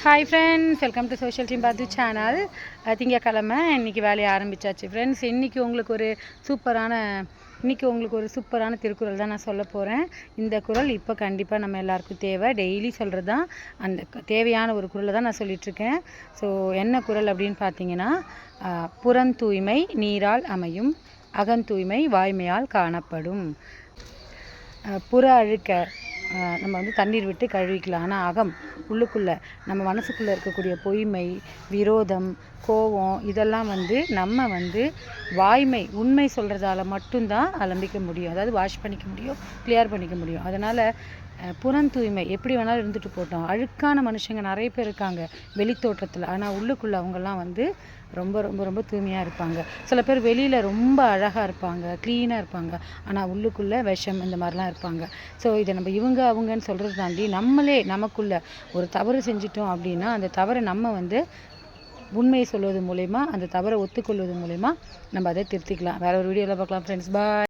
Hi friends, welcome to social team பாத்து channel. திங்கக்கிழமை இன்றைக்கி வேலையை ஆரம்பித்தாச்சு ஃப்ரெண்ட்ஸ். இன்றைக்கி உங்களுக்கு ஒரு சூப்பரான திருக்குறள் தான் நான் சொல்ல போகிறேன். இந்த குறள் இப்போ கண்டிப்பாக நம்ம எல்லாருக்கும் தேவை. டெய்லி சொல்கிறது தான், அந்த தேவையான ஒரு குறளை தான் நான் சொல்லிகிட்ருக்கேன். ஸோ என்ன குறள் அப்படின்னு பார்த்தீங்கன்னா, புறந்தூய்மை நீரால் அமையும், அகந்தூய்மை வாய்மையால் காணப்படும். புற அழுக்க நம்ம தண்ணீர் விட்டு கழுவிக்கலாம். ஆனால் அகம் உள்ளுக்குள்ளே நம்ம மனசுக்குள்ளே இருக்கக்கூடிய பொய்மை, விரோதம், கோபம் இதெல்லாம் நம்ம வாய்மை உண்மை சொல்கிறதால மட்டும்தான் அலம்பிக்க முடியும். அதாவது வாஷ் பண்ணிக்க முடியும், கிளியர் பண்ணிக்க முடியும். அதனால் புறந்தூய்மை எப்படி வேணாலும் இருந்துட்டு போட்டோம். அழுக்கான மனுஷங்க நிறைய பேர் இருக்காங்க வெளித்தோற்றத்தில், ஆனால் உள்ளுக்குள்ளே அவங்கெல்லாம் ரொம்ப ரொம்ப ரொம்ப தூய்மையாக இருப்பாங்க. சில பேர் வெளியில் ரொம்ப அழகாக இருப்பாங்க, க்ளீனாக இருப்பாங்க, ஆனால் உள்ளுக்குள்ளே விஷம் இந்த மாதிரிலாம் இருப்பாங்க. ஸோ இதை நம்ம அவங்கன்னு சொல்கிறது தாண்டி நம்மளே நமக்குள்ளே ஒரு தவறு செஞ்சிட்டோம் அப்படின்னா அந்த தவறை நம்ம உண்மையை சொல்வது மூலயமா, அந்த தவறை ஒத்துக்கொள்வது மூலயமா நம்ம அதை திருத்திக்கலாம். வேறு ஒரு வீடியோவில் பார்க்கலாம் ஃப்ரெண்ட்ஸ். பாய்.